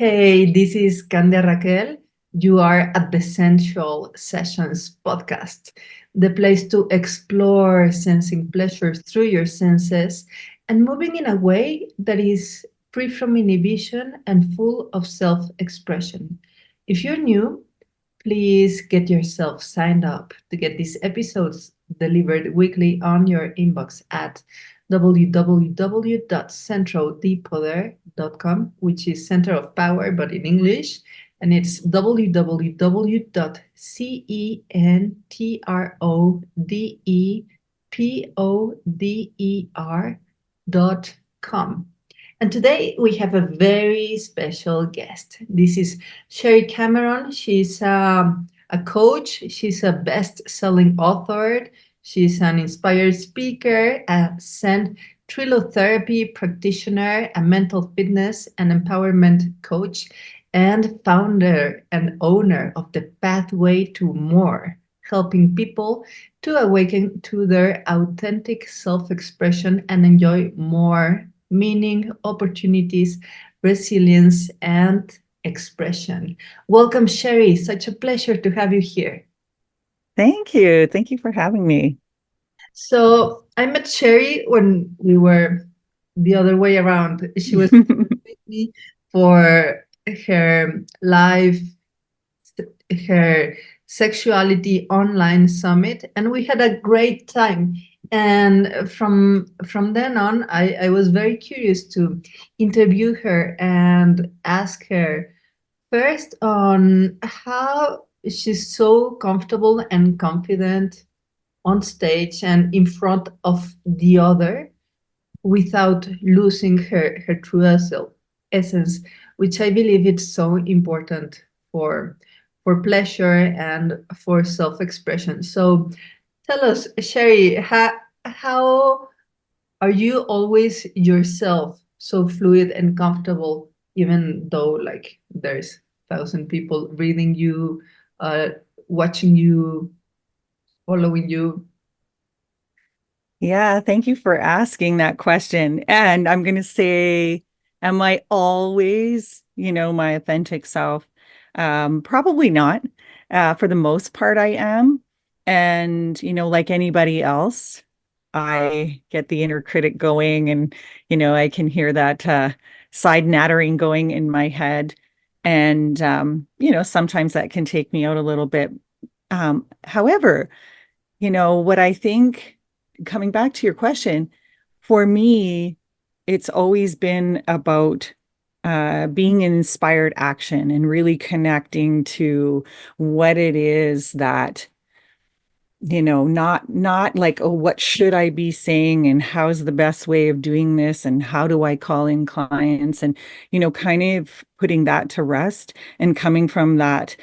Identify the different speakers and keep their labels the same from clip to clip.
Speaker 1: Hey, this is Candia Raquel. You are at the Sensual Sessions podcast, the place to explore sensing pleasure through your senses and moving in a way that is free from inhibition and full of self expression. If you're new, please get yourself signed up to get these episodes delivered weekly on your inbox at www.centrodepoder.com, which is center of power, but in English. And it's www.centrodepoder.com. And today we have a very special guest. This is Sherrie Cameron. She's a coach. She's a best-selling author. She's an inspired speaker, a Zen trilotherapy practitioner, a mental fitness and empowerment coach, and founder and owner of the Pathway to More, helping people to awaken to their authentic self-expression and enjoy more meaning, opportunities, resilience, and expression. Welcome, Sherrie. Such a pleasure to have you here.
Speaker 2: Thank you. Thank you for having me.
Speaker 1: So I met Sherrie when we were the other way around. She was with me for her live, her sexuality online summit, and we had a great time. And from then on, I was very curious to interview her and ask her first on how she's so comfortable and confident on stage and in front of the other without losing her true essence, which I believe it's so important for for pleasure and for self-expression. So tell us, Sherrie, how are you always yourself, so fluid and comfortable, even though like there's 1,000 people reading you, uh, watching you, following you?
Speaker 2: Yeah, thank you for asking that question. And I'm going to say, am I always, my authentic self? Probably not. For the most part, I am. And, like anybody else, I get the inner critic going and, I can hear that side nattering going in my head. And, sometimes that can take me out a little bit. However, what I think, coming back to your question, for me, it's always been about being in inspired action and really connecting to what it is that, not like, oh, what should I be saying and how's the best way of doing this and how do I call in clients and, kind of putting that to rest and coming from that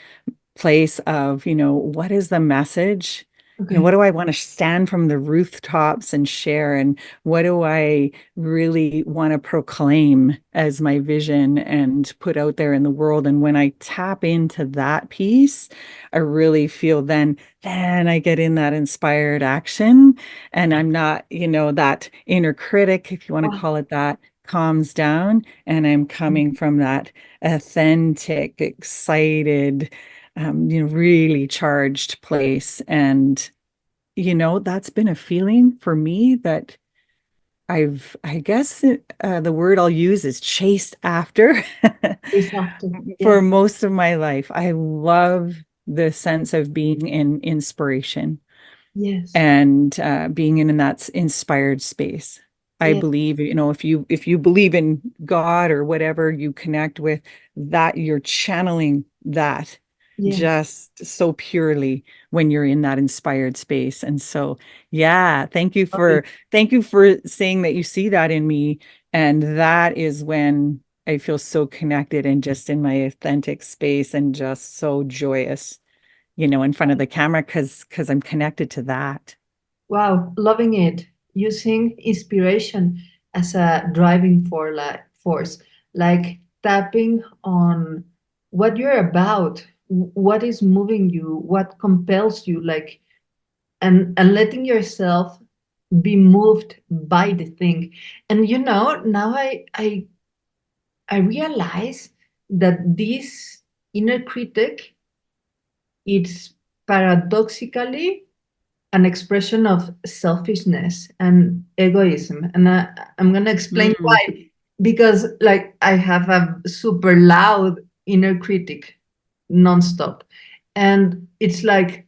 Speaker 2: place of, what is the message? What
Speaker 1: Okay.
Speaker 2: do I want to stand from the rooftops and share? And what do I really want to proclaim as my vision and put out there in the world? And when I tap into that piece, I really feel then I get in that inspired action. And I'm not, that inner critic, if you want to
Speaker 1: Wow.
Speaker 2: call it that, calms down. And I'm coming from that authentic, excited, really charged place. And, that's been a feeling for me that I guess the word I'll use is chased after
Speaker 1: Exactly.
Speaker 2: for
Speaker 1: Yeah.
Speaker 2: most of my life. I love the sense of being in inspiration
Speaker 1: Yes.
Speaker 2: and being in that inspired space. I
Speaker 1: Yeah.
Speaker 2: believe, if you believe in God or whatever you connect with, that you're channeling that
Speaker 1: Yes.
Speaker 2: just so purely when you're in that inspired space. And so, yeah,
Speaker 1: Okay.
Speaker 2: thank you for saying that you see that in me. And that is when I feel so connected and just in my authentic space and just so joyous, in front of the camera because I'm connected to that.
Speaker 1: Wow. Loving it. Using inspiration as a driving force, like tapping on what you're about, what is moving you, what compels you, like, and letting yourself be moved by the thing. And now I realize that this inner critic, it's paradoxically an expression of selfishness and egoism. And I'm going to explain
Speaker 2: Mm,
Speaker 1: why. Because, like, I have a super loud inner critic nonstop. And it's like,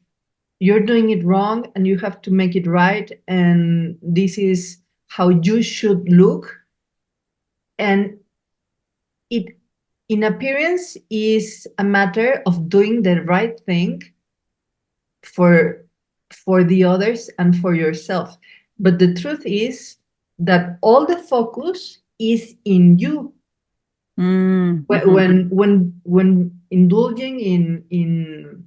Speaker 1: you're doing it wrong and you have to make it right. And this is how you should look. And it, in appearance, is a matter of doing the right thing for the others and for yourself. But the truth is that all the focus is in you.
Speaker 2: mhm,
Speaker 1: When indulging in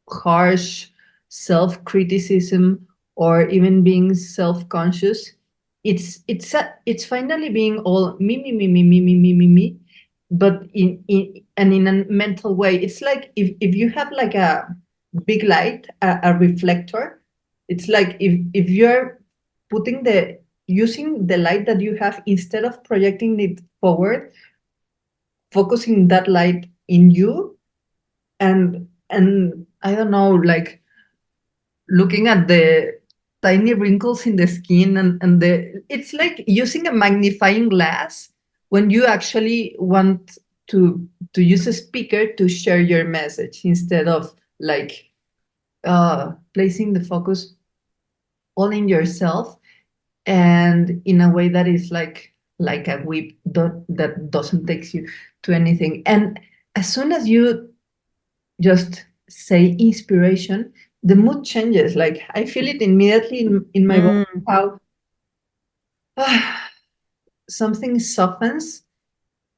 Speaker 1: harsh self-criticism or even being self-conscious, it's finally being all me, but in a mental way. It's like if you have like a big light, a reflector. It's like if you're putting the using the light that you have, instead of projecting it forward, focusing that light in you, and I don't know, like looking at the tiny wrinkles in the skin, and the it's like using a magnifying glass when you actually want to use a speaker to share your message, instead of like placing the focus all in yourself, and in a way that is like a whip that doesn't take you to anything. And as soon as you just say inspiration, the mood changes. Like, I feel it immediately in my body,
Speaker 2: mm,
Speaker 1: how something softens.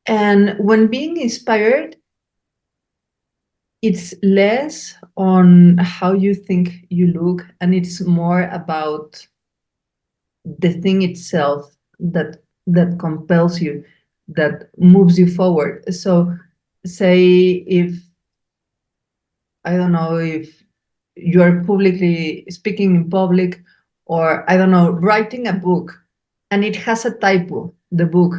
Speaker 1: And when being inspired, it's less on how you think you look, and it's more about the thing itself that compels you, that moves you forward. So, say if I don't know, if you're publicly speaking in public, or I don't know, writing a book, and it has a typo, the book.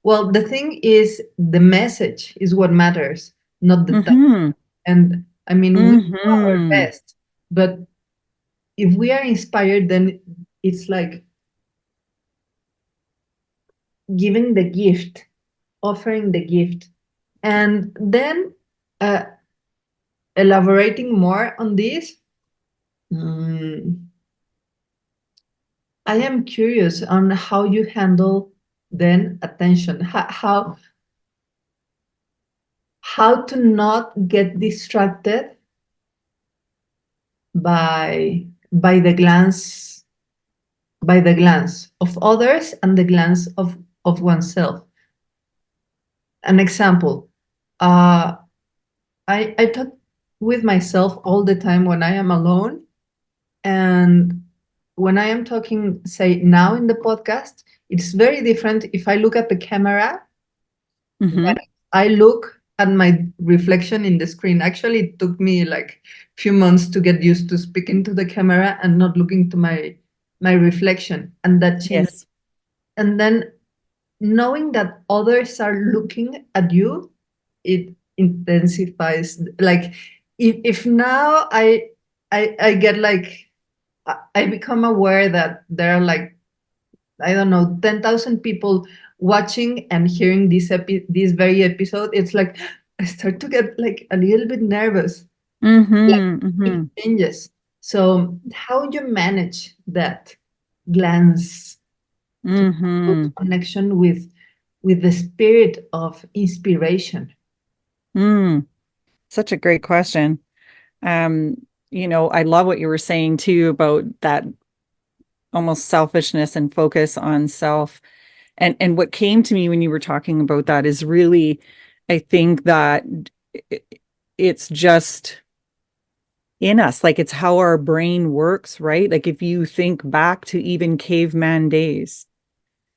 Speaker 1: Well, the thing is, the message is what matters, not the type.
Speaker 2: mhm,
Speaker 1: And I mean, we do our
Speaker 2: mhm,
Speaker 1: best, but if we are inspired, then it's like giving the gift, offering the gift. And then, uh, elaborating more on this, mm, I am curious on how you handle then attention, how to not get distracted by by the glance by the glance of others and the glance of oneself. An example, uh, I talk with myself all the time when I am alone, and when I am talking, say now in the podcast, it's very different if I look at the camera.
Speaker 2: mhm.
Speaker 1: I look at my reflection in the screen. Actually, it took me like a few months to get used to speaking to the camera and not looking to my reflection, and that changed.
Speaker 2: Yes.
Speaker 1: And then knowing that others are looking at you, it intensifies. Like, if now I get like I become aware that there are like, I don't know, 10,000 people watching and hearing this very episode. It's like I start to get like a little bit nervous. Like,
Speaker 2: Mhm,
Speaker 1: it
Speaker 2: mhm,
Speaker 1: changes. So how you manage that glance to good
Speaker 2: mhm,
Speaker 1: connection with the spirit of inspiration?
Speaker 2: mm. Such a great question. I love what you were saying too about that almost selfishness and focus on self. And what came to me when you were talking about that is really, I think that i- it's just in us, like it's how our brain works, right? Like if you think back to even caveman days,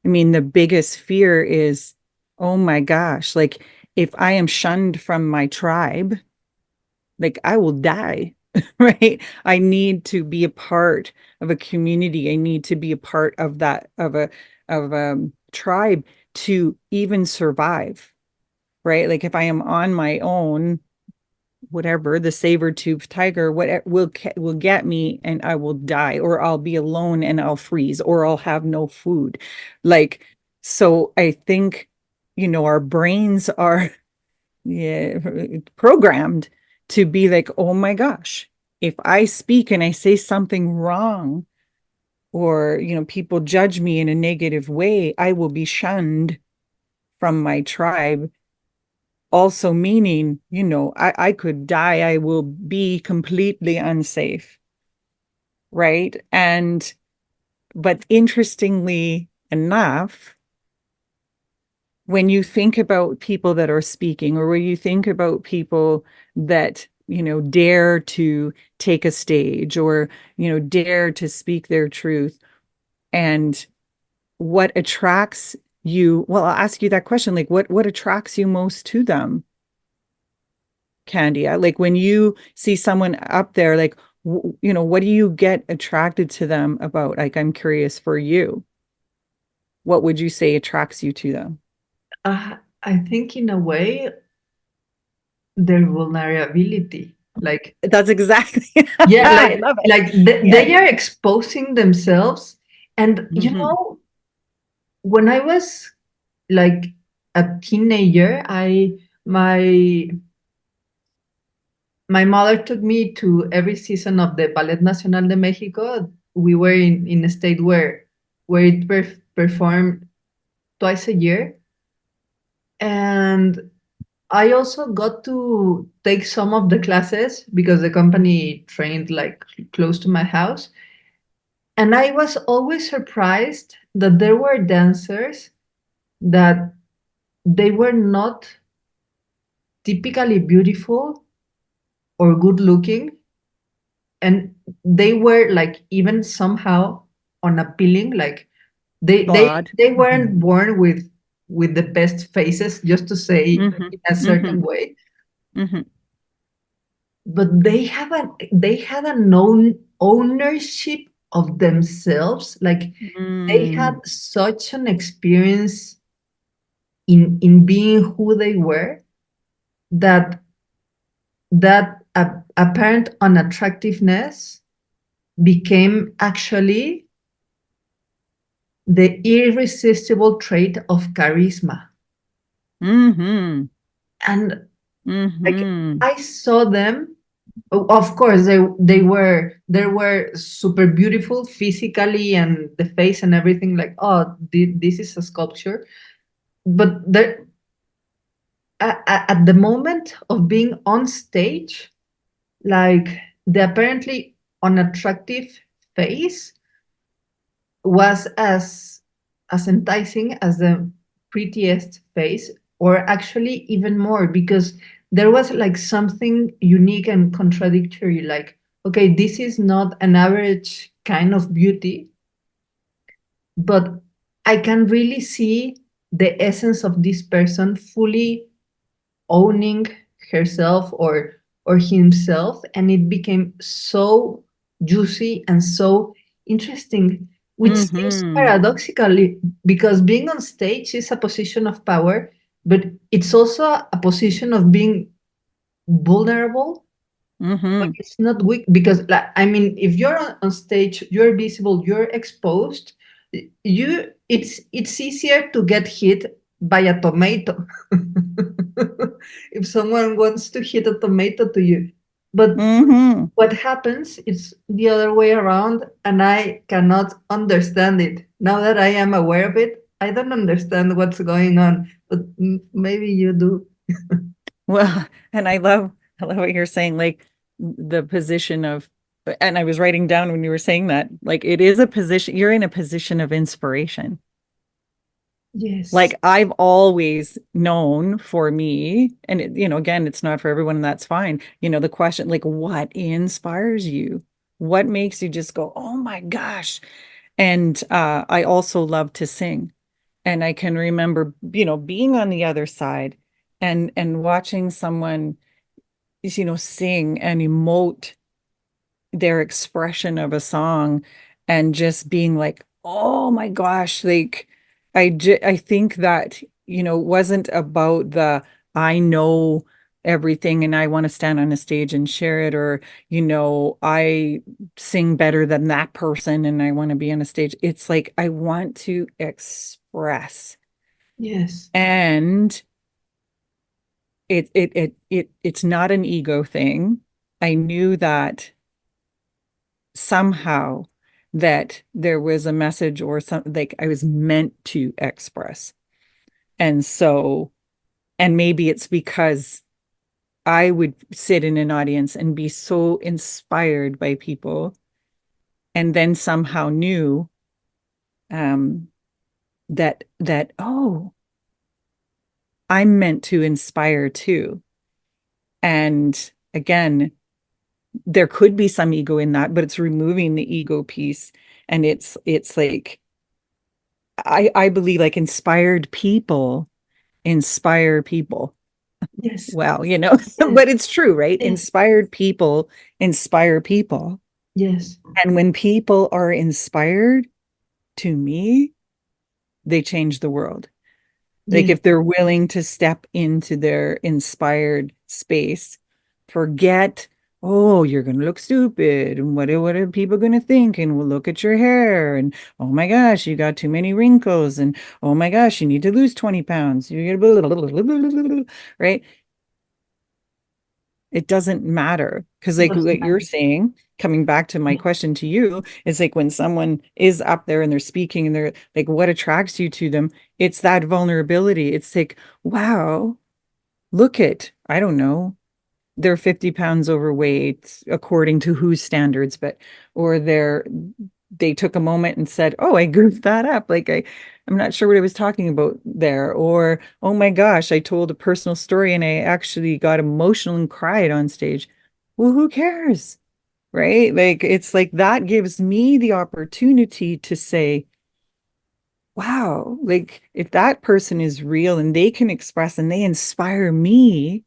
Speaker 2: I mean, the biggest fear is, oh my gosh, like if I am shunned from my tribe, like I will die, right? I need to be a part of a community. I need to be a part of that, of a tribe to even survive, right? Like if I am on my own, whatever, the saber-toothed tiger, what will get me and I will die, or I'll be alone and I'll freeze, or I'll have no food. Like, so I think, our brains are, yeah, programmed to be like, oh my gosh, if I speak and I say something wrong, or, people judge me in a negative way, I will be shunned from my tribe. Also meaning, I could die, I will be completely unsafe, right? But interestingly enough, when you think about people that are speaking, or when you think about people that, dare to take a stage, or, dare to speak their truth, and what attracts you, well, I'll ask you that question, like what attracts you most to them, Candia? Like when you see someone up there, like, what do you get attracted to them about? Like, I'm curious for you. What would you say attracts you to them?
Speaker 1: I think in a way their vulnerability, like
Speaker 2: That's exactly,
Speaker 1: yeah,
Speaker 2: I love it.
Speaker 1: they
Speaker 2: Yes.
Speaker 1: are exposing themselves. And
Speaker 2: Hmm.
Speaker 1: when I was like a teenager, I my my mother took me to every season of the Ballet Nacional de Mexico. We were in a state where it performed twice a year. And I also got to take some of the classes because the company trained like close to my house. And I was always surprised that there were dancers that they were not typically beautiful or good looking, and they were like even somehow unappealing. Like they they
Speaker 2: God.
Speaker 1: they
Speaker 2: Hmm.
Speaker 1: weren't born with the best faces, just to say
Speaker 2: Hmm.
Speaker 1: in a
Speaker 2: Hmm.
Speaker 1: certain way,
Speaker 2: Hmm.
Speaker 1: but they had a known ownership of themselves. Like they had
Speaker 2: Mm.
Speaker 1: such an experience in being who they were, that apparent unattractiveness became actually the irresistible trait of charisma.
Speaker 2: Hmm.
Speaker 1: And like
Speaker 2: Hmm.
Speaker 1: I saw them. Of course, they were super beautiful physically, and the face and everything. Like, oh, this is a sculpture. But at the moment of being on stage, like the apparently unattractive face was as enticing as the prettiest face, or actually even more, because there was like something unique and contradictory. Like, okay, this is not an average kind of beauty, but I can really see the essence of this person fully owning herself or himself, and it became so juicy and so interesting, which seems
Speaker 2: Hmm.
Speaker 1: paradoxically, because being on stage is a position of power, but it's also a position of being vulnerable. But
Speaker 2: Hmm.
Speaker 1: it's not weak, because like, I mean, if you're on stage, you're visible, you're exposed, it's easier to get hit by a tomato if someone wants to hit a tomato to you. But
Speaker 2: Hmm.
Speaker 1: what happens is the other way around, and I cannot understand it. Now that I am aware of it, I don't understand what's going on, but maybe you do.
Speaker 2: Well, and I love what you're saying, like the position of, and I was writing down when you were saying that, like it is a position, you're in a position of inspiration.
Speaker 1: Yes.
Speaker 2: Like I've always known for me, and again, it's not for everyone, and that's fine. The question, like, what inspires you? What makes you just go, oh my gosh? And I also love to sing. And I can remember, being on the other side and watching someone, sing and emote their expression of a song, and just being like, oh my gosh, like I think that, it wasn't about the I know everything and I want to stand on a stage and share it, or, I sing better than that person and I want to be on a stage. It's like I want to express.
Speaker 1: Yes.
Speaker 2: And it's not an ego thing. I knew that somehow that there was a message or something like I was meant to express. And so, and maybe it's because I would sit in an audience and be so inspired by people and then somehow knew um that oh, I'm meant to inspire too. And again, there could be some ego in that, but it's removing the ego piece. And it's like I believe like inspired people inspire people.
Speaker 1: Yes.
Speaker 2: Well,
Speaker 1: Yes.
Speaker 2: but it's true, right?
Speaker 1: Yes.
Speaker 2: Inspired people inspire people.
Speaker 1: Yes.
Speaker 2: And when people are inspired, to me, they change the world. Like
Speaker 1: Yes.
Speaker 2: if they're willing to step into their inspired space, forget, oh, you're gonna look stupid, and what are people gonna think? And we'll look at your hair, and oh my gosh, you got too many wrinkles, and oh my gosh, you need to lose 20 pounds. You get blah, blah, blah, blah, blah, blah, blah, right? It doesn't matter. Because
Speaker 1: It
Speaker 2: like
Speaker 1: doesn't
Speaker 2: what you're
Speaker 1: matter.
Speaker 2: saying, coming back to my
Speaker 1: Yeah.
Speaker 2: question to you, is like when someone is up there and they're speaking and they're like, what attracts you to them? It's that vulnerability. It's like, wow, look at, I don't know, they're 50 pounds overweight according to whose standards, but or they took a moment and said, oh, I goofed that up. Like I'm not sure what I was talking about there. Or, oh my gosh, I told a personal story and I actually got emotional and cried on stage. Well, who cares? Right? Like it's like that gives me the opportunity to say, wow, like if that person is real and they can express and they inspire me,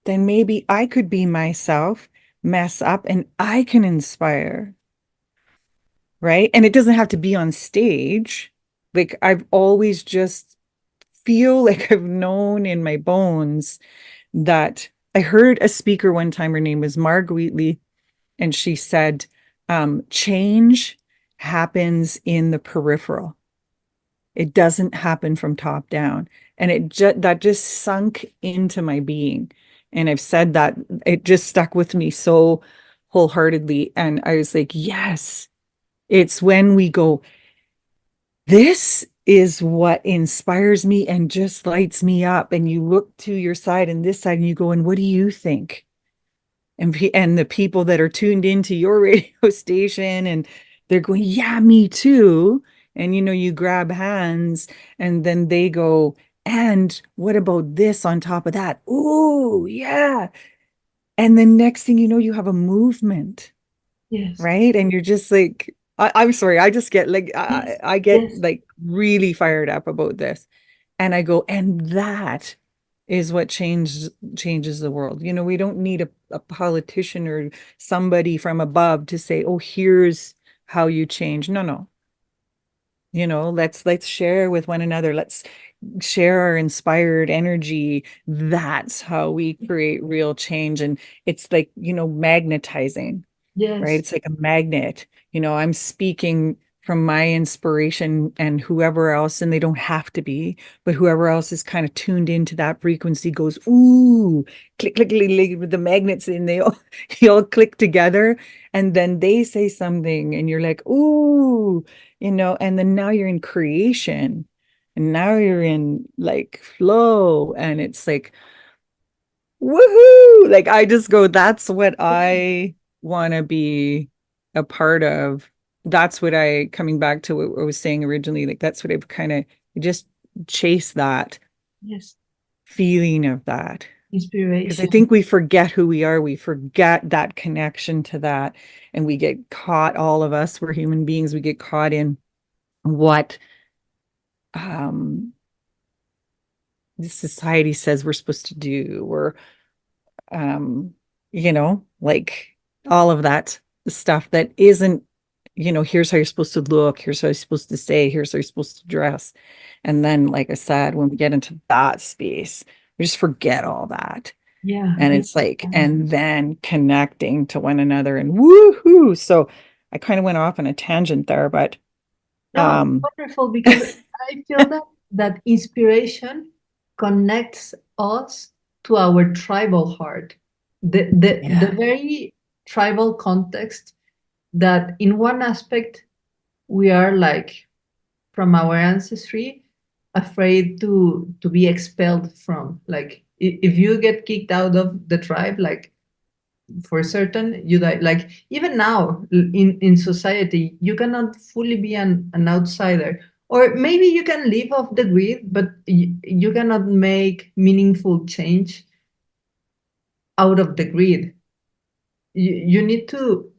Speaker 2: then maybe I could be myself, mess up, and I can inspire, right? And it doesn't have to be on stage. Like I've always just feel like I've known in my bones that I heard a speaker one time, her name was Marg Wheatley, and she said, change happens in the peripheral. It doesn't happen from top down. And that just sunk into my being. And I've said that it just stuck with me so wholeheartedly. And I was like, yes, it's when we go, this is what inspires me and just lights me up. And you look to your side and this side and you go, and what do you think? And the people that are tuned into your radio station and they're going, yeah, me too. And you grab hands and then they go, and what about this on top of that? Oh, yeah. And the next thing you know, you have a movement,
Speaker 1: Yes.
Speaker 2: right? And you're just like, I'm sorry, I just get like
Speaker 1: Yes.
Speaker 2: I get
Speaker 1: Yes.
Speaker 2: like really fired up about this. And I go, and that is what changes the world. We don't need a politician or somebody from above to say, oh, here's how you change. No, no. Let's share with one another. Let's share our inspired energy. That's how we create real change. And it's like, magnetizing, right?
Speaker 1: Yes.
Speaker 2: It's like a magnet. I'm speaking from my inspiration and whoever else, and they don't have to be, but whoever else is kind of tuned into that frequency goes, ooh, click, click, click, click with the magnets, and they all, they all click together. And then they say something, and you're like, ooh, and then now you're in creation, and now you're in like flow, and it's like, woohoo! Like I just go, that's what I want to be a part of. That's what coming back to what I was saying originally, like that's what I've kind of just chase that
Speaker 1: Yes.
Speaker 2: feeling of that. Because I
Speaker 1: Inspiration.
Speaker 2: think we forget who we are. We forget that connection to that. And we get caught, all of us, we're human beings, we get caught in what um the society says we're supposed to do, or like all of that stuff that isn't here's how you're supposed to look, here's how you're supposed to say, here's how you're supposed to dress. And then, like I said, when we get into that space, we just forget all that.
Speaker 1: Yeah,
Speaker 2: And
Speaker 1: yeah.
Speaker 2: it's like, and then connecting to one another and woohoo. So I kind of went off on a tangent there, but
Speaker 1: No,
Speaker 2: um,
Speaker 1: wonderful, because I feel that inspiration connects us to our tribal heart, the
Speaker 2: yeah.
Speaker 1: very tribal context that in one aspect we are like from our ancestry afraid to be expelled from. Like if you get kicked out of the tribe, like for certain you die. Like even now in society you cannot fully be an outsider, or maybe you can live off the grid, but you cannot make meaningful change out of the grid. You need to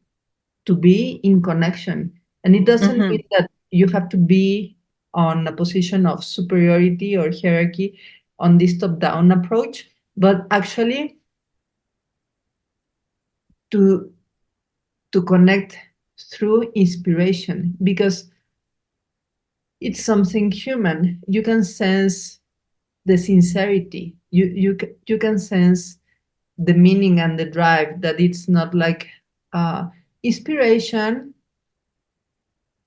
Speaker 1: be in connection, and it doesn't
Speaker 2: Hmm.
Speaker 1: mean that you have to be on a position of superiority or hierarchy on this top down approach, but actually to connect through inspiration, because it's something human. You can sense the sincerity. You can sense the meaning and the drive. That it's not like inspiration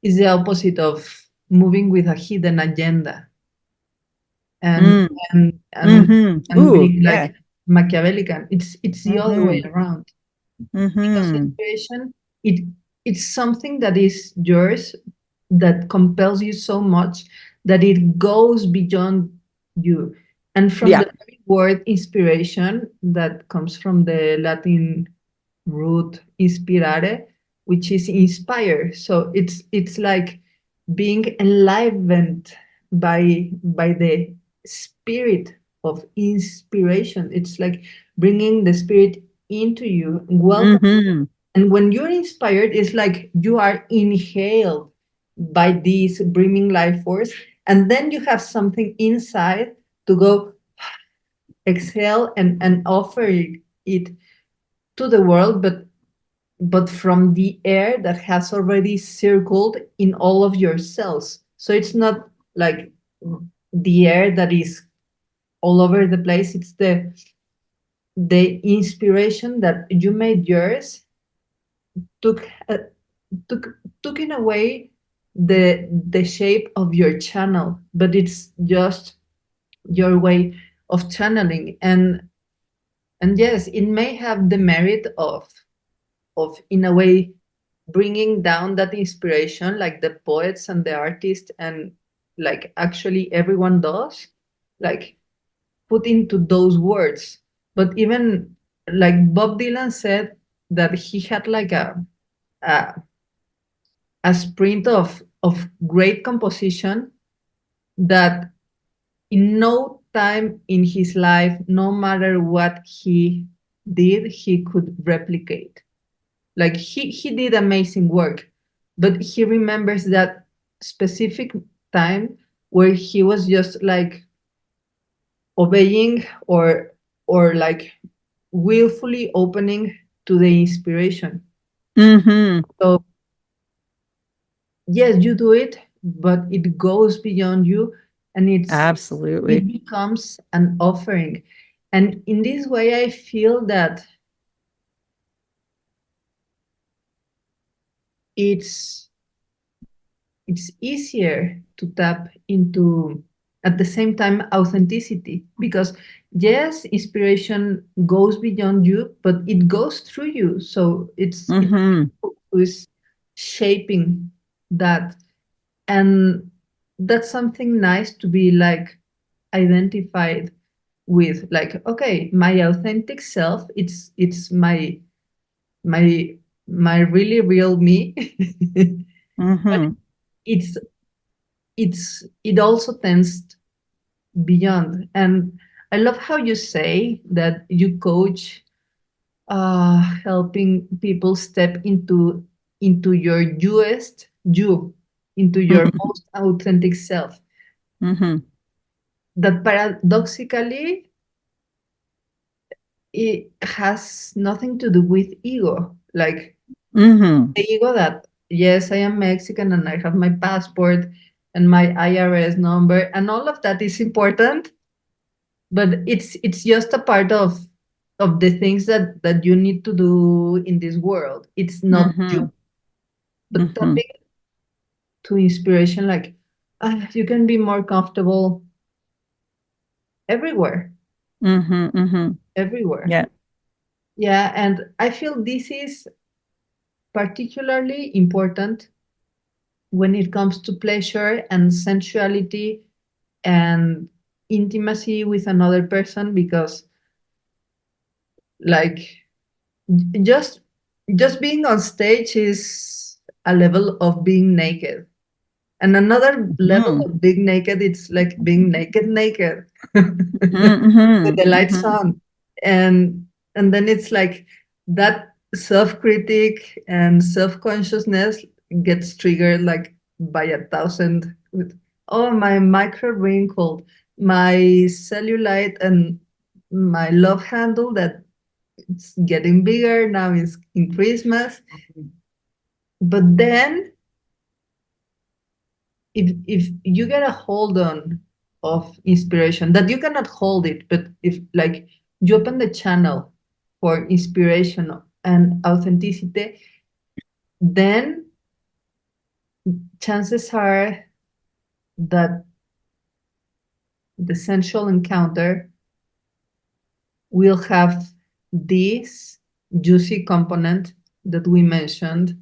Speaker 1: is the opposite of moving with a hidden agenda and
Speaker 2: Mm.
Speaker 1: and and
Speaker 2: Hmm.
Speaker 1: and
Speaker 2: Ooh,
Speaker 1: being
Speaker 2: yeah.
Speaker 1: like Machiavellian. It's the other way
Speaker 2: Hmm.
Speaker 1: around, because
Speaker 2: Hmm.
Speaker 1: inspiration, it it's something that is yours, that compels you so much that it goes beyond you. And from
Speaker 2: Yeah.
Speaker 1: the very word inspiration, that comes from the Latin root inspirare, which is inspire. So it's like being enlivened by the spirit of inspiration. It's like bringing the spirit into you, welcome.
Speaker 2: Hmm.
Speaker 1: And when you're inspired, it's like you are inhaled by this brimming life force. And then you have something inside to go exhale and offer it to the world, but from the air that has already circled in all of your cells. So it's not like the air that is all over the place. It's the inspiration that you made yours, took took took in a way the shape of your channel, but it's just your way of channeling. And yes, it may have the merit of in a way bringing down that inspiration, like the poets and the artists, and like actually everyone does, like put into those words. But even like Bob Dylan said that he had like a, a sprint of great composition that in no time in his life, no matter what he did, he could replicate. Like he did amazing work, but he remembers that specific time where he was just like obeying or like willfully opening to the inspiration.
Speaker 2: Hmm.
Speaker 1: So yes, you do it, but it goes beyond you, and it
Speaker 2: Absolutely.
Speaker 1: becomes an offering. And in this way, I feel that it's it's easier to tap into, at the same time, authenticity, because yes, inspiration goes beyond you, but it goes through you. So it's
Speaker 2: Hmm.
Speaker 1: who is shaping that. And that's something nice to be like identified with, like, okay, my authentic self, it's my my really real me. But
Speaker 2: Hmm.
Speaker 1: it's it also tends beyond. And I love how you say that you coach helping people step into your you, into your most authentic self.
Speaker 2: Hmm.
Speaker 1: That paradoxically it has nothing to do with ego, like
Speaker 2: Hmm.
Speaker 1: the ego that yes, I am Mexican and I have my passport and my IRS number, and all of that is important, but it's just a part of the things that you need to do in this world. It's not you.
Speaker 2: Mm-hmm.
Speaker 1: But
Speaker 2: Mm-hmm.
Speaker 1: tapping to inspiration, like you can be more comfortable everywhere,
Speaker 2: Mm-hmm. Mm-hmm.
Speaker 1: everywhere.
Speaker 2: Yeah.
Speaker 1: Yeah, and I feel this is particularly important when it comes to pleasure and sensuality and intimacy with another person, because like just just being on stage is a level of being naked, and another level
Speaker 2: Mm-hmm.
Speaker 1: of being naked, it's like being naked with
Speaker 2: Mm-hmm.
Speaker 1: the lights
Speaker 2: Mm-hmm.
Speaker 1: on. And then it's like that self-critic and self-consciousness gets triggered like by 1,000 with, oh, my micro wrinkle, my cellulite, and my love handle that it's getting bigger now is in Christmas. But then if you get a hold on of inspiration, that you cannot hold it, but if like you open the channel for inspiration and authenticity, then chances are that the sensual encounter will have this juicy component that we mentioned,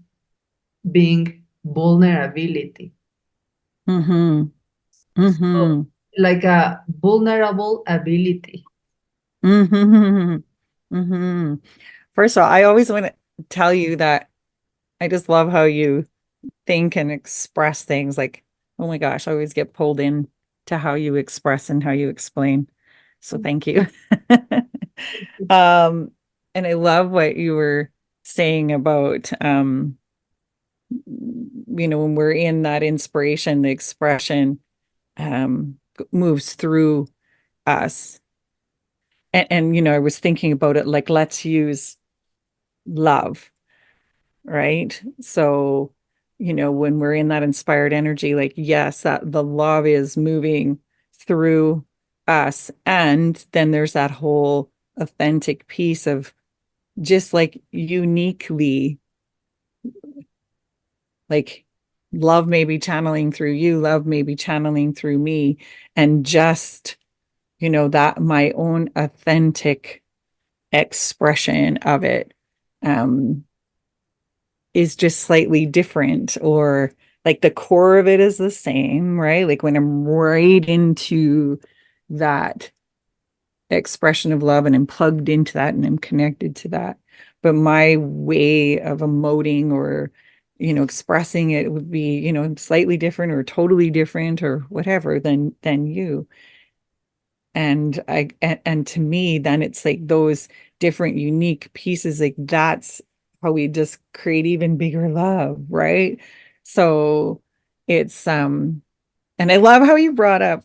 Speaker 1: being vulnerability.
Speaker 2: Mm-hmm.
Speaker 1: So,
Speaker 2: Mm-hmm.
Speaker 1: like a vulnerable ability.
Speaker 2: Mm-hmm. Mm-hmm. First of all, I always want to tell you that I just love how you think and express things. Like, oh my gosh, I always get pulled in to how you express and how you explain. So thank you. Um, and I love what you were saying about when we're in that inspiration, the expression moves through us. And I was thinking about it like, let's use love, right? So, when we're in that inspired energy, like, yes, that the love is moving through us. And then there's that whole authentic piece of just like uniquely, like, love may be channeling through you, love may be channeling through me. And just, that my own authentic expression of it um is just slightly different, or like the core of it is the same, right? Like when I'm right into that expression of love and I'm plugged into that and I'm connected to that. But my way of emoting or, expressing it would be, slightly different or totally different or whatever than you. And to me, then it's like those different unique pieces, like that's how we just create even bigger love, right? So it's and I love how you brought up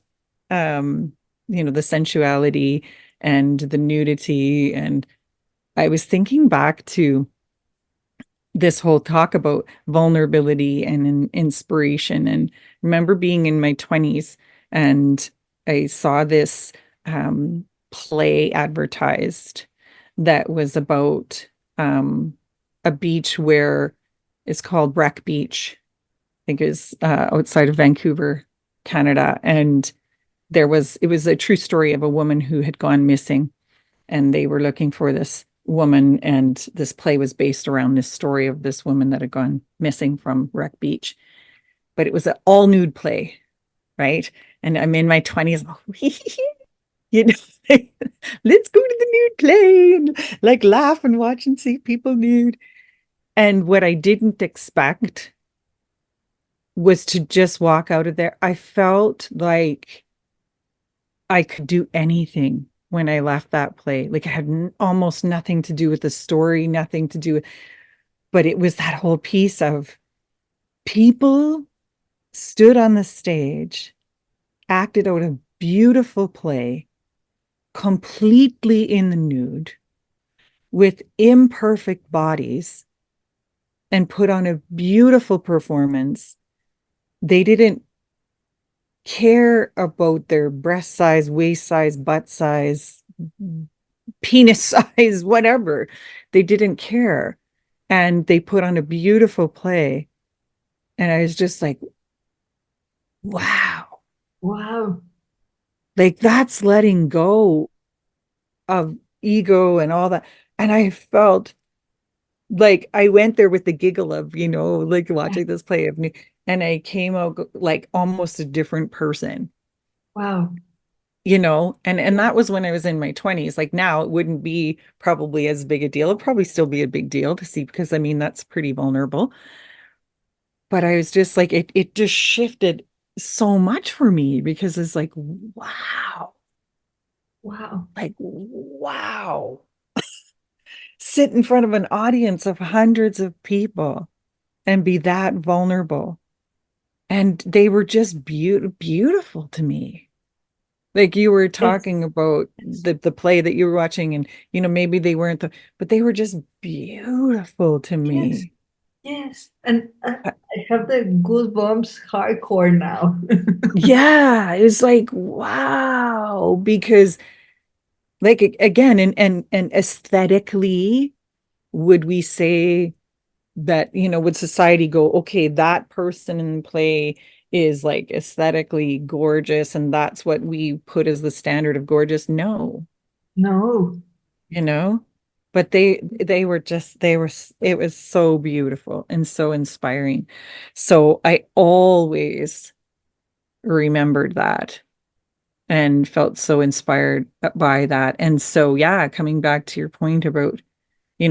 Speaker 2: the sensuality and the nudity. And I was thinking back to this whole talk about vulnerability and inspiration. And remember being in my 20s, and I saw this play advertised that was about a beach where it's called Wreck Beach. I think it's outside of Vancouver, Canada. And it was a true story of a woman who had gone missing, and they were looking for this woman, and this play was based around this story of this woman that had gone missing from Wreck Beach. But it was an all nude play, right? And I'm in my 20s. you know let's go to the nude play and like laugh and watch and see people nude. And what I didn't expect was to just walk out of there. I felt like I could do anything when I left that play. Like, it had almost nothing to do with the story, nothing to do with, but it was that whole piece of people stood on the stage, acted out a beautiful play, completely in the nude, with imperfect bodies, and put on a beautiful performance. They didn't care about their breast size, waist size, butt size, penis size, whatever. They didn't care. And they put on a beautiful play. And I was just like, wow,
Speaker 1: Wow.
Speaker 2: like that's letting go of ego and all that. And I felt like I went there with the giggle of, like watching this play of me, and I came out like almost a different person,
Speaker 1: Wow.
Speaker 2: and that was when I was in my 20s. Like now it wouldn't be probably as big a deal. It'd probably still be a big deal to see, because I mean that's pretty vulnerable. But I was just like it just shifted so much for me, because it's like, wow,
Speaker 1: Wow.
Speaker 2: like wow. Sit in front of an audience of hundreds of people and be that vulnerable. And they were just beautiful to me. Like you were
Speaker 1: Yes.
Speaker 2: talking about
Speaker 1: Yes.
Speaker 2: the play that you were watching, and maybe they weren't but they were just beautiful to
Speaker 1: Yes.
Speaker 2: me.
Speaker 1: Yes. And
Speaker 2: Uh,
Speaker 1: I have the goosebumps hardcore now.
Speaker 2: yeah, it's like wow, because like again, and aesthetically, would we say that, would society go, okay, that person in play is like aesthetically gorgeous and that's what we put as the standard of gorgeous? No,
Speaker 1: No.
Speaker 2: you know, but they were just they were it was so beautiful and so inspiring. So I always remembered that and felt so inspired by that. And so yeah, coming back to your point about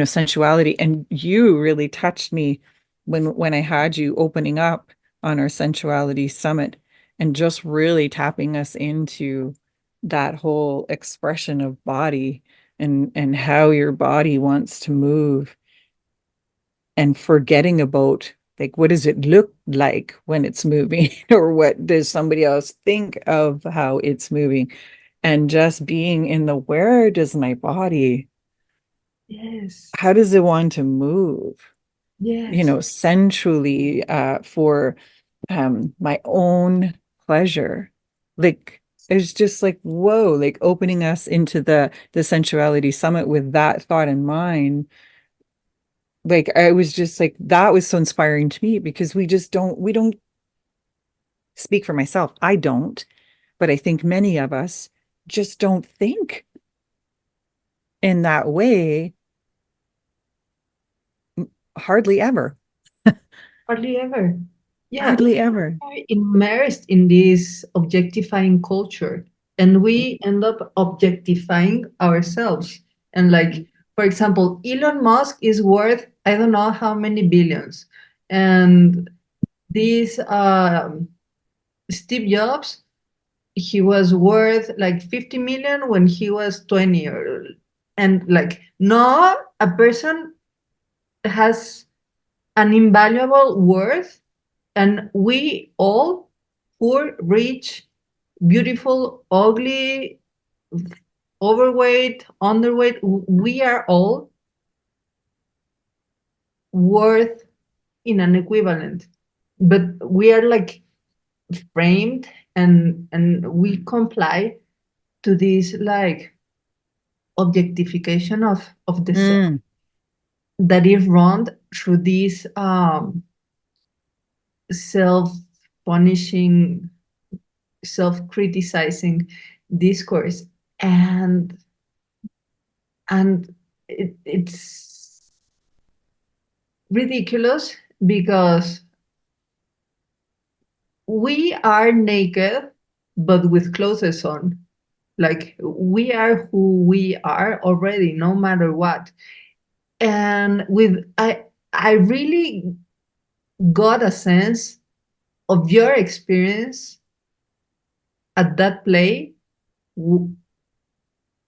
Speaker 2: sensuality. And you really touched me when I had you opening up on our sensuality summit, and just really tapping us into that whole expression of body, and how your body wants to move, and forgetting about like what does it look like when it's moving, or what does somebody else think of how it's moving, and just being in the where does my body,
Speaker 1: Yes.
Speaker 2: how does it want to move,
Speaker 1: Yes.
Speaker 2: sensually, for my own pleasure. Like it's just like, whoa, like opening us into the sensuality summit with that thought in mind. Like I was just like, that was so inspiring to me, because we don't speak for myself. I don't, but I think many of us just don't think in that way, hardly ever.
Speaker 1: Hardly ever. Yeah,
Speaker 2: Hardly ever.
Speaker 1: are immersed in this objectifying culture, and we end up objectifying ourselves. And like, for example, Elon Musk is worth I don't know how many billions, and this Steve Jobs, he was worth like 50 million when he was 20, or and like no, a person has an invaluable worth, and we all, poor, rich, beautiful, ugly, overweight, underweight, we are all worth in an equivalent. But we are like framed, and we comply to this like objectification of the self
Speaker 2: Mm,
Speaker 1: that is run through this self-punishing, self-criticizing discourse. And and it's ridiculous because we are naked but with clothes on. Like we are who we are already, no matter what. And with I really got a sense of your experience at that play,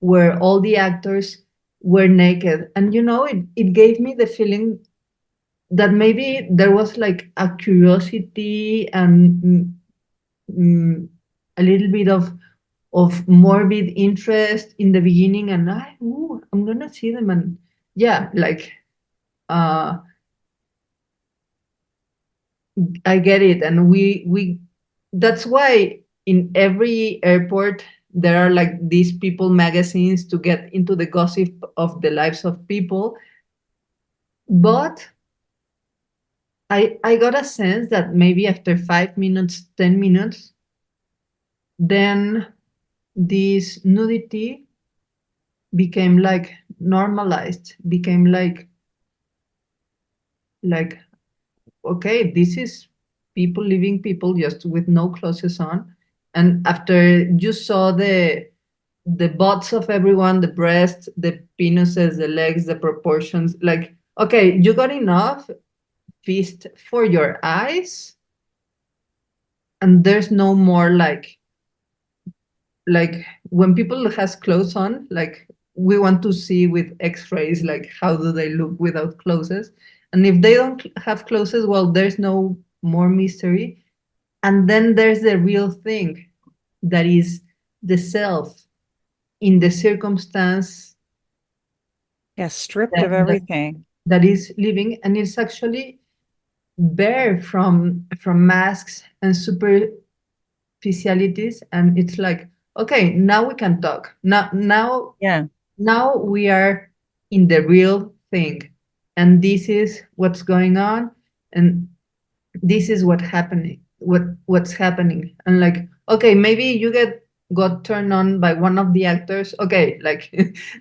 Speaker 1: where all the actors were naked. And it gave me the feeling that maybe there was like a curiosity and mm, a little bit of morbid interest in the beginning, and I'm gonna see them, and yeah, like uh I get it. And we that's why in every airport there are like these people magazines to get into the gossip of the lives of people. But I got a sense that maybe after 5 minutes, 10 minutes, then this nudity became like normalized, became like okay, this is people living people just with no clothes on. And after you saw the butts of everyone, the breasts, the penises, the legs, the proportions, like okay, you got enough feast for your eyes, and there's no more like when people has clothes on, like we want to see with x-rays like how do they look without clothes. And if they don't have clothes, well, there's no more mystery. And then there's the real thing, that is the self in the circumstance
Speaker 2: Yeah, stripped
Speaker 1: that
Speaker 2: of everything.
Speaker 1: that is living, and it's actually bare from masks and superficialities. And it's like okay, now we can talk.
Speaker 2: Yeah.
Speaker 1: Now we are in the real thing, and this is what's going on, and this is what's happening. And like okay, maybe you got turned on by one of the actors, okay, like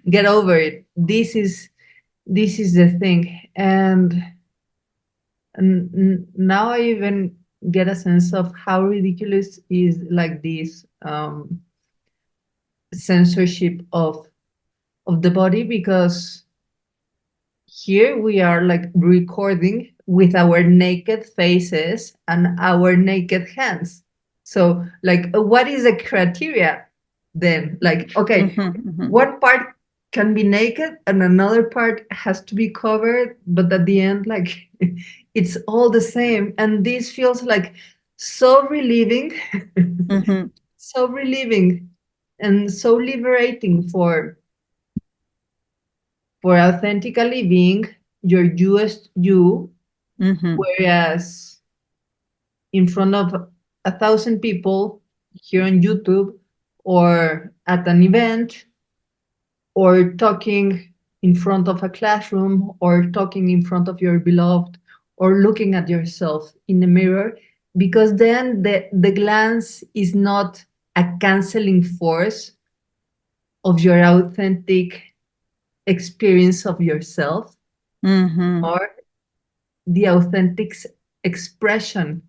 Speaker 1: get over it. This is the thing. And now I even get a sense of how ridiculous is like this censorship of the body, because here we are like recording with our naked faces and our naked hands. So like what is the criteria then? Like okay,
Speaker 2: Hmm.
Speaker 1: one part can be naked and another part has to be covered, but at the end like it's all the same. And this feels like so relieving.
Speaker 2: Hmm.
Speaker 1: So relieving and so liberating for authentically being your US you,
Speaker 2: Hmm.
Speaker 1: whereas in front of 1,000 people here on YouTube, or at an event, or talking in front of a classroom, or talking in front of your beloved, or looking at yourself in the mirror, because then the glance is not a canceling force of your authentic experience of yourself,
Speaker 2: Hmm.
Speaker 1: or the authentic expression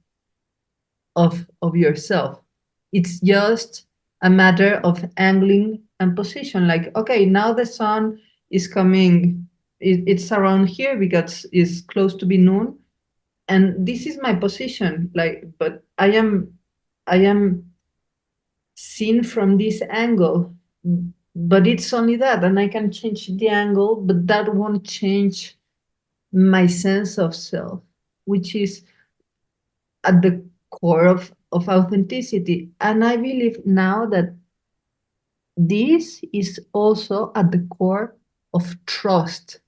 Speaker 1: of yourself. It's just a matter of angling and position. Like, okay, now the sun is coming, it's around here because it's close to be noon. And this is my position. Like, but I am seen from this angle. But it's only that, and I can change the angle, but that won't change my sense of self, which is at the core of authenticity. And I believe now that this is also at the core of trust,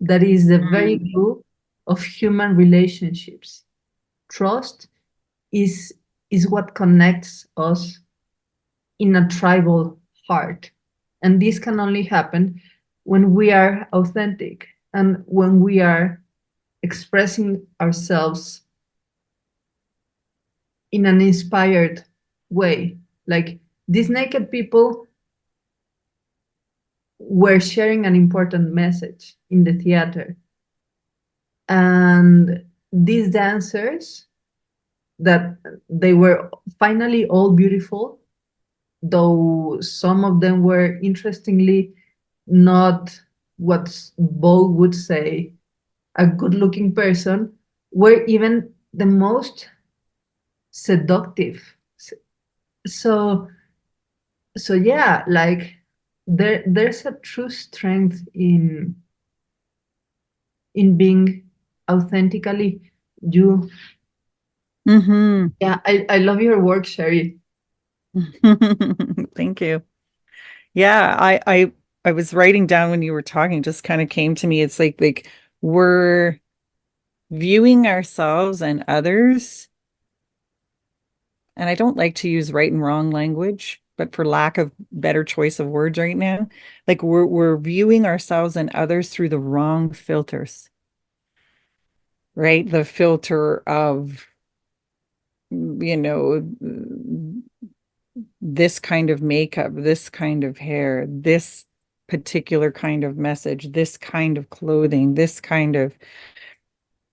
Speaker 1: that is the very
Speaker 2: Mm.
Speaker 1: glue of human relationships. Trust is is what connects us in a tribal heart. And this can only happen when we are authentic, and when we are expressing ourselves in an inspired way. Like these naked people were sharing an important message in the theater. And these dancers, that they were finally all beautiful, though some of them were interestingly not what Vogue would say a good looking person, were even the most seductive. So so yeah, like there's a true strength in being authentically you.
Speaker 2: Hmm.
Speaker 1: Yeah, I love your work, Sherry.
Speaker 2: Thank you. Yeah, I was writing down when you were talking, just kind of came to me. It's like we're viewing ourselves and others, and I don't like to use right and wrong language, but for lack of better choice of words right now, like we're viewing ourselves and others through the wrong filters, right? The filter of, you know, this kind of makeup, this kind of hair, this particular kind of message, this kind of clothing, this kind of,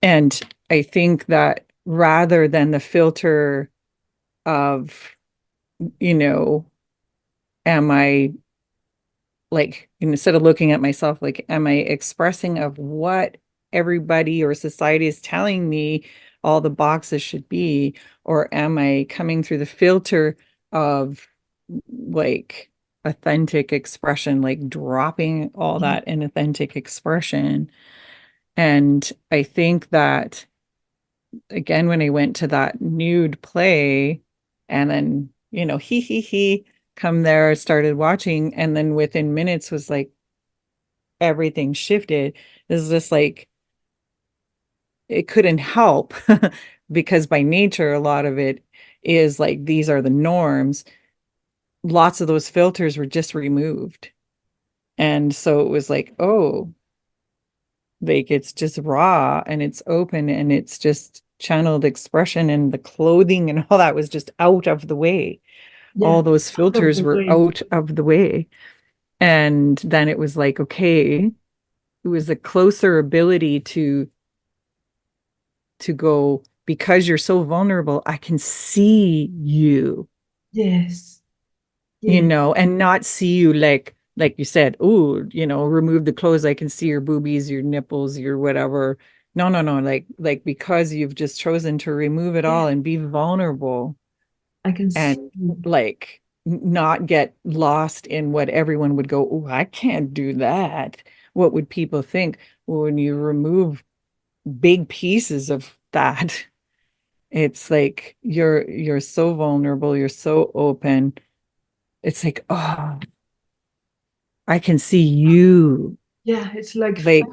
Speaker 2: and I think that rather than the filter of, you know, am I like, instead of looking at myself, like, am I expressing of what everybody or society is telling me all the boxes should be, or am I coming through the filter of like authentic expression, like dropping all
Speaker 1: Yeah.
Speaker 2: that inauthentic expression? And I think that again, when I went to that nude play and then, he come there, started watching, and then within minutes was like everything shifted. It's just like it couldn't help because by nature, a lot of it is like these are the norms. Lots of those filters were just removed. And so it was like, oh, like it's just raw and it's open and it's just channeled expression, and the clothing and all that was just out of the way.
Speaker 1: Yeah.
Speaker 2: All those
Speaker 1: Out of
Speaker 2: filters
Speaker 1: the
Speaker 2: were
Speaker 1: way.
Speaker 2: out of the way. And then it was like, okay, it was a closer ability to go, because you're so vulnerable, I can see you,
Speaker 1: Yes. Yes.
Speaker 2: and not see you like you said, oh, remove the clothes, I can see your boobies, your nipples, your whatever. No, no, no, like because you've just chosen to remove it
Speaker 1: Yeah.
Speaker 2: all and be vulnerable
Speaker 1: I can see
Speaker 2: and
Speaker 1: you.
Speaker 2: like not get lost in what everyone would go, oh, I can't do that. What would people think? Well, when you remove big pieces of that, it's like you're so vulnerable, you're so open. It's like, oh, I can see you.
Speaker 1: Yeah. It's like
Speaker 2: Like,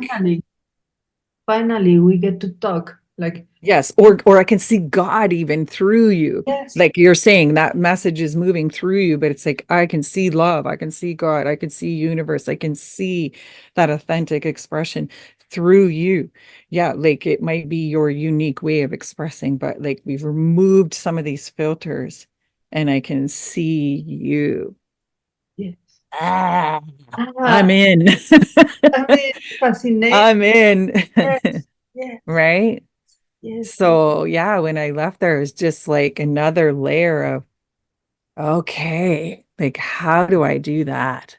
Speaker 1: finally we get to talk. Like,
Speaker 2: yes, or I can see God even through you.
Speaker 1: yes.
Speaker 2: Like you're saying that message is moving through you, but it's like I can see love, I can see God, I can see universe, I can see that authentic expression through you. Yeah, like it might be your unique way of expressing, but like we've removed some of these filters and I can see you.
Speaker 1: Yes.
Speaker 2: Ah, I'm
Speaker 1: Ah,
Speaker 2: in.
Speaker 1: I mean, fascinating.
Speaker 2: I'm in.
Speaker 1: Yes. Yes.
Speaker 2: Right?
Speaker 1: Yes. Yes.
Speaker 2: So yeah, when I left there, it was just like another layer of, okay, like how do I do that?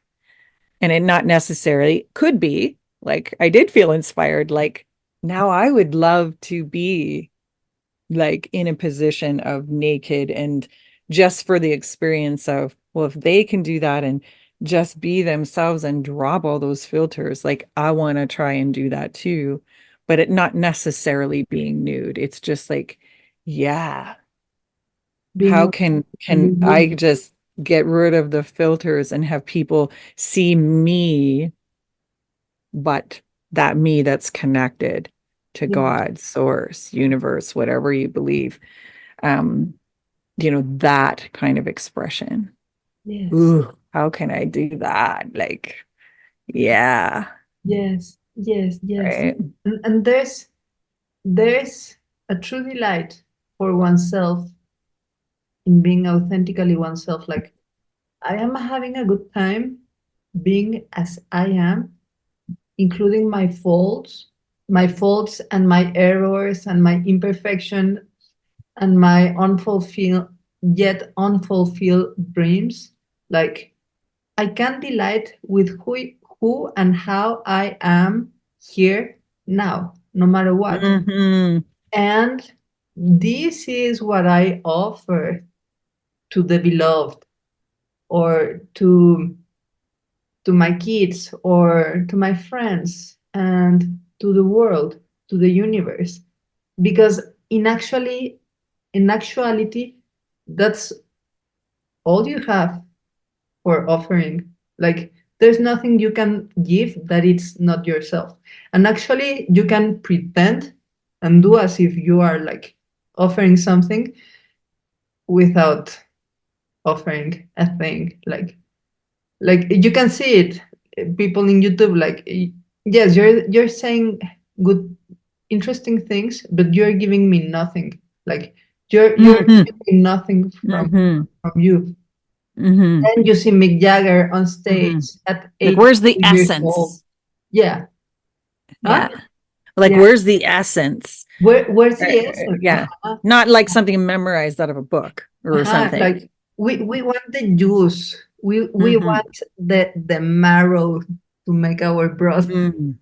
Speaker 2: And it not necessarily could be like I did feel inspired. Like now I would love to be like in a position of naked and just for the experience of, well, if they can do that and just be themselves and drop all those filters, like I want to try and do that too. But it not necessarily being nude. It's just like, yeah,
Speaker 1: Being
Speaker 2: how
Speaker 1: authentically
Speaker 2: can I
Speaker 1: you.
Speaker 2: just get rid of the filters and have people see me, but that me that's connected to
Speaker 1: Yes.
Speaker 2: God, source, universe, whatever you believe. Um, that kind of expression.
Speaker 1: Yes.
Speaker 2: Ooh, how can I do that? Like, yeah,
Speaker 1: Yes. Yes. Yes.
Speaker 2: right.
Speaker 1: And there's a true delight for oneself in being authentically oneself. Like, I am having a good time being as I am, including my faults and my errors and my imperfection and my unfulfilled dreams. Like, I can delight with who and how I am here now, no matter what.
Speaker 2: Hmm.
Speaker 1: And this is what I offer to the beloved, or to my kids, or to my friends, and to the world, to the universe. Because in actuality, that's all you have for offering. Like, there's nothing you can give that it's not yourself. And actually, you can pretend and do as if you are like offering something without offering a thing. Like you can see it, people in YouTube, like yes, you're saying good, interesting things, but you're giving me nothing. Like you're
Speaker 2: Hmm.
Speaker 1: giving me nothing
Speaker 2: Hmm.
Speaker 1: from you.
Speaker 2: Hmm.
Speaker 1: And you see Mick Jagger on
Speaker 2: Hmm.
Speaker 1: stage at
Speaker 2: Like,
Speaker 1: 82
Speaker 2: where's the
Speaker 1: years old.
Speaker 2: essence?
Speaker 1: Yeah. Huh?
Speaker 2: Yeah. Like,
Speaker 1: Yeah.
Speaker 2: where's the essence?
Speaker 1: Where's the essence?
Speaker 2: Yeah. Not like something memorized out of a book or something.
Speaker 1: Like we want the juice. We
Speaker 2: Hmm.
Speaker 1: want the marrow to make our broth.
Speaker 2: Hmm.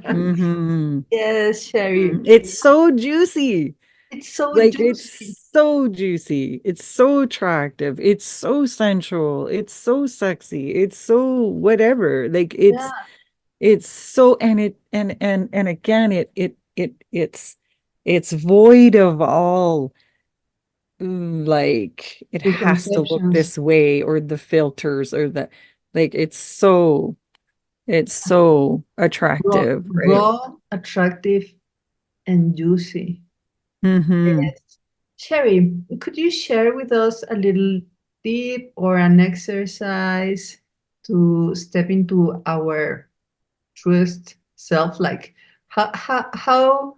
Speaker 2: Hmm.
Speaker 1: Yes, Sherry.
Speaker 2: It's so juicy.
Speaker 1: It's so
Speaker 2: Like,
Speaker 1: juicy.
Speaker 2: it's so juicy. It's so attractive. It's so sensual. It's so sexy. It's so whatever. Like,
Speaker 1: Yeah.
Speaker 2: it's so, and it and again, it's void of all, like, it has to look
Speaker 1: Preconceptions.
Speaker 2: this way, or the filters, or the, like, it's so
Speaker 1: Raw,
Speaker 2: attractive, right?
Speaker 1: raw, attractive, and juicy.
Speaker 2: Hmm.
Speaker 1: Yes. Sherry, could you share with us a little tip or an exercise to step into our truest self? Like how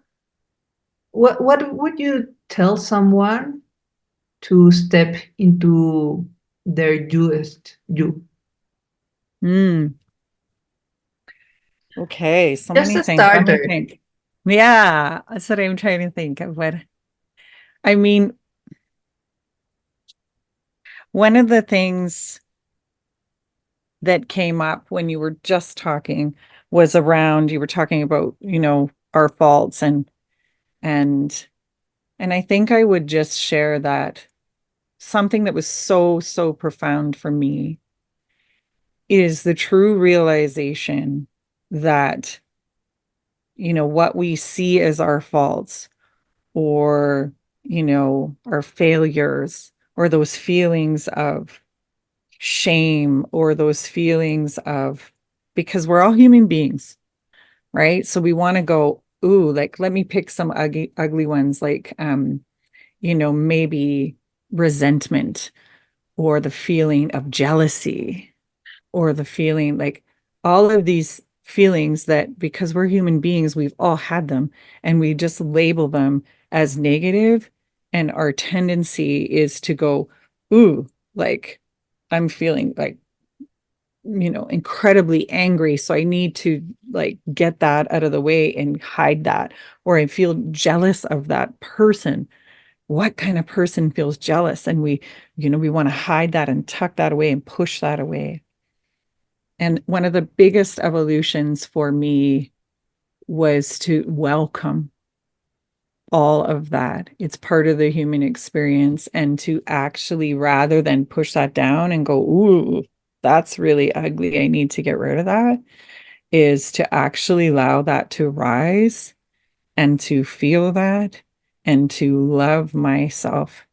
Speaker 1: what would you tell someone to step into their truest you?
Speaker 2: Mm. Okay, so
Speaker 1: Just
Speaker 2: many
Speaker 1: a
Speaker 2: things. Let me
Speaker 1: starter.
Speaker 2: think. Yeah, that's what I'm trying to think of. What I mean, one of the things that came up when you were just talking was around, you were talking about, our faults, and and I think I would just share that something that was so, so profound for me is the true realization that, what we see as our faults, or, our failures, or those feelings of shame, or those feelings of, because we're all human beings, right? So we want to go, ooh, like, let me pick some ugly ones, like, maybe resentment, or the feeling of jealousy, or the feeling, like, all of these feelings that, because we're human beings, we've all had them, and we just label them as negative, and our tendency is to go, ooh, like, I'm feeling like, incredibly angry, so I need to, like, get that out of the way and hide that, or I feel jealous of that person. What kind of person feels jealous? And we want to hide that and tuck that away and push that away. And one of the biggest evolutions for me was to welcome all of that. It's part of the human experience. And to actually, rather than push that down and go, ooh, that's really ugly, I need to get rid of that, is to actually allow that to rise, and to feel that, and to love myself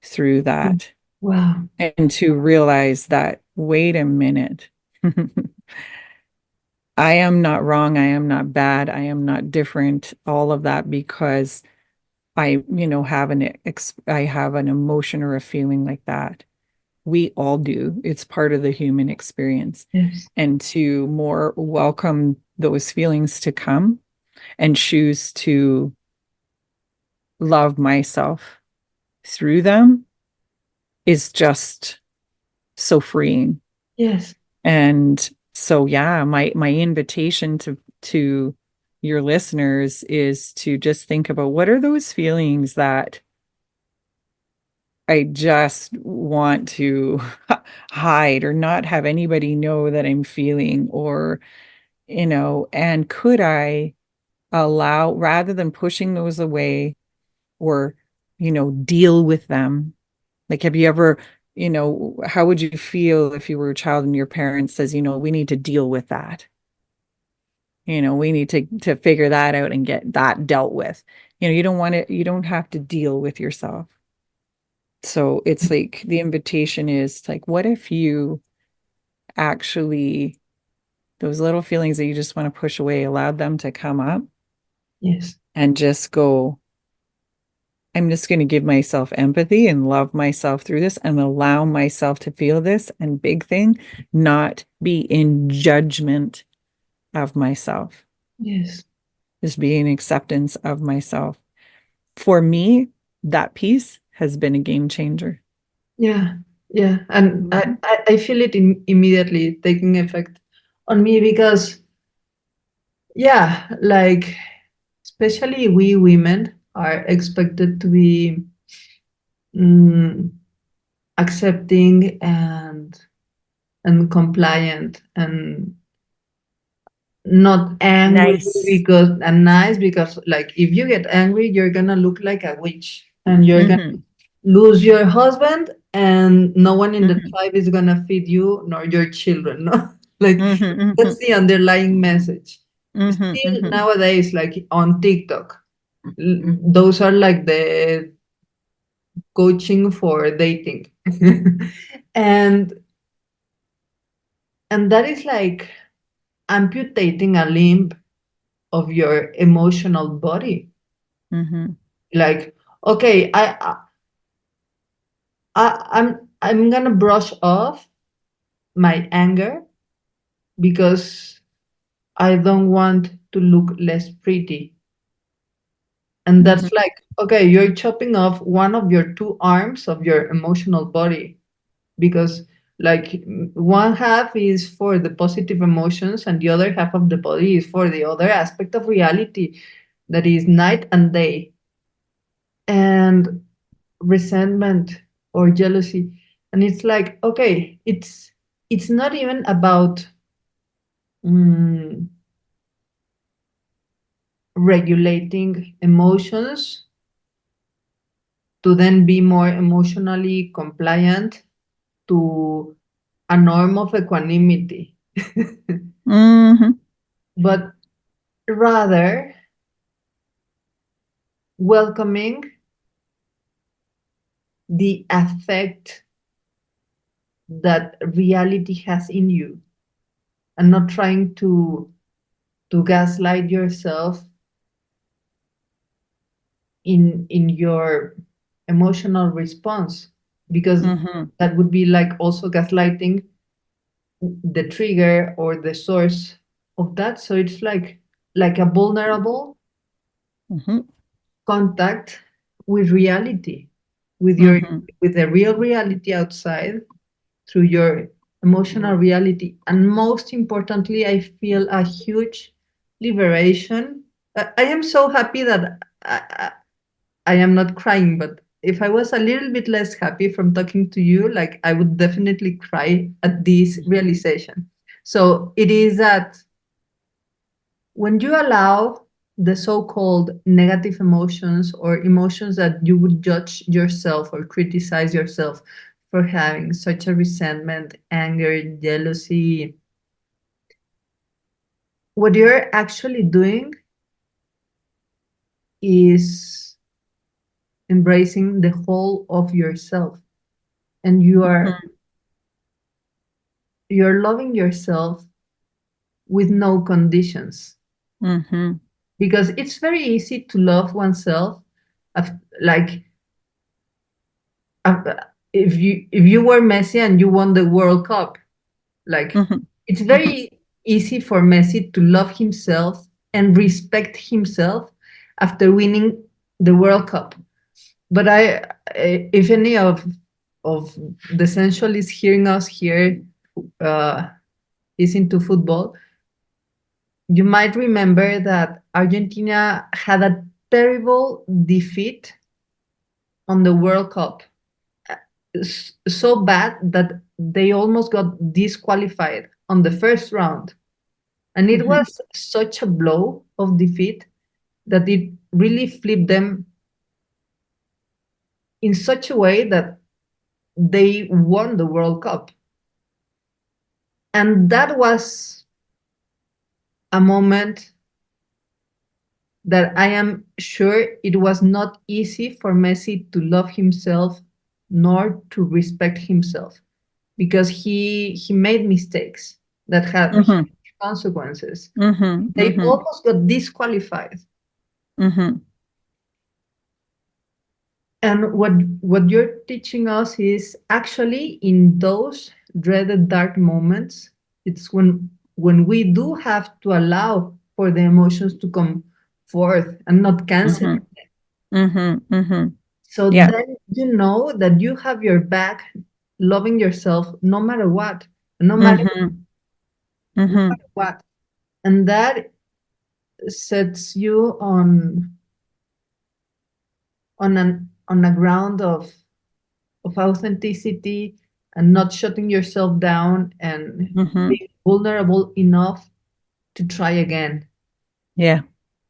Speaker 2: through that,
Speaker 1: Wow.
Speaker 2: and to realize that, wait a minute. I am not wrong. I am not bad. I am not different. All of that because I have an emotion or a feeling like that. We all do. It's part of the human experience.
Speaker 1: Yes.
Speaker 2: And to more welcome those feelings to come, and choose to love myself through them, is just so freeing.
Speaker 1: Yes.
Speaker 2: And so, yeah, my invitation to your listeners is to just think about, what are those feelings that I just want to hide, or not have anybody know that I'm feeling, or, and could I allow, rather than pushing those away, or, deal with them. Like, have you ever, how would you feel if you were a child and your parents says, we need to deal with that? We need to figure that out and get that dealt with. You don't want to, you don't have to deal with yourself. So it's like, the invitation is like, what if you actually, those little feelings that you just want to push away, allowed them to come up,
Speaker 1: Yes.
Speaker 2: and just go, I'm just going to give myself empathy and love myself through this and allow myself to feel this. And big thing, not be in judgment of myself,
Speaker 1: Yes.
Speaker 2: just be in acceptance of myself. For me, that piece has been a game changer.
Speaker 1: Yeah. Yeah. And
Speaker 2: Mhm.
Speaker 1: I feel it immediately taking effect on me because, yeah, like, especially we women are expected to be mm, accepting and compliant and not angry
Speaker 2: Nice.
Speaker 1: because and nice because like if you get angry you're gonna look like a witch and you're gonna
Speaker 2: Hmm.
Speaker 1: lose your husband and no one in the
Speaker 2: Hmm.
Speaker 1: tribe is gonna feed you nor your children, no. Like
Speaker 2: Hmm.
Speaker 1: that's the underlying message.
Speaker 2: Hmm.
Speaker 1: Still
Speaker 2: Hmm.
Speaker 1: nowadays, like on TikTok, those are like the coaching for dating. and and that is like amputating a limb of your emotional body.
Speaker 2: Hmm.
Speaker 1: Like, okay, I'm gonna brush off my anger because I don't want to look less pretty. And that's
Speaker 2: Hmm.
Speaker 1: like, okay, you're chopping off one of your two arms of your emotional body because like one half is for the positive emotions and the other half of the body is for the other aspect of reality that is night and day. And resentment or jealousy, and it's like, okay, it's not even about mm, regulating emotions to then be more emotionally compliant to a norm of equanimity,
Speaker 2: Hmm.
Speaker 1: but rather welcoming the effect that reality has in you and not trying to gaslight yourself in your emotional response, because
Speaker 2: Hmm.
Speaker 1: that would be like also gaslighting the trigger or the source of that. So it's like a vulnerable
Speaker 2: Hmm.
Speaker 1: contact with reality, with your
Speaker 2: Hmm.
Speaker 1: with the real reality outside through your emotional reality. And most importantly, I feel a huge liberation. I am so happy that I am not crying, but if I was a little bit less happy from talking to you, like I would definitely cry at this realization. So it is that when you allow the so-called negative emotions or emotions that you would judge yourself or criticize yourself for having, such a resentment, anger, jealousy, what you're actually doing is embracing the whole of yourself, and you're loving yourself with no conditions,
Speaker 2: Hmm.
Speaker 1: because it's very easy to love oneself like uh, if you were Messi and you won the World Cup, like
Speaker 2: Hmm.
Speaker 1: it's
Speaker 2: Hmm.
Speaker 1: very easy for Messi to love himself and respect himself after winning the World Cup. But if any of the sensualists hearing us here uh, is into football, you might remember that Argentina had a terrible defeat on the World Cup, so bad that they almost got disqualified on the first round. And it
Speaker 2: Hmm.
Speaker 1: was such a blow of defeat that it really flipped them in such a way that they won the World Cup. And that was a moment that I am sure it was not easy for Messi to love himself nor to respect himself, because he made mistakes that had
Speaker 2: Hmm.
Speaker 1: huge consequences.
Speaker 2: Hmm.
Speaker 1: They
Speaker 2: Hmm.
Speaker 1: almost got disqualified.
Speaker 2: Mm-hmm.
Speaker 1: And what you're teaching us is actually in those dreaded dark moments, it's when we do have to allow for the emotions to come forth and not cancel.
Speaker 2: Mm-hmm. Mm-hmm. Mm-hmm.
Speaker 1: So
Speaker 2: Yeah.
Speaker 1: then you know that you have your back, loving yourself no matter what, no matter,
Speaker 2: Mm-hmm.
Speaker 1: no
Speaker 2: Mm-hmm.
Speaker 1: matter what. And that sets you on a ground of authenticity and not shutting yourself down and
Speaker 2: Mm-hmm.
Speaker 1: being vulnerable enough to try again.
Speaker 2: Yeah.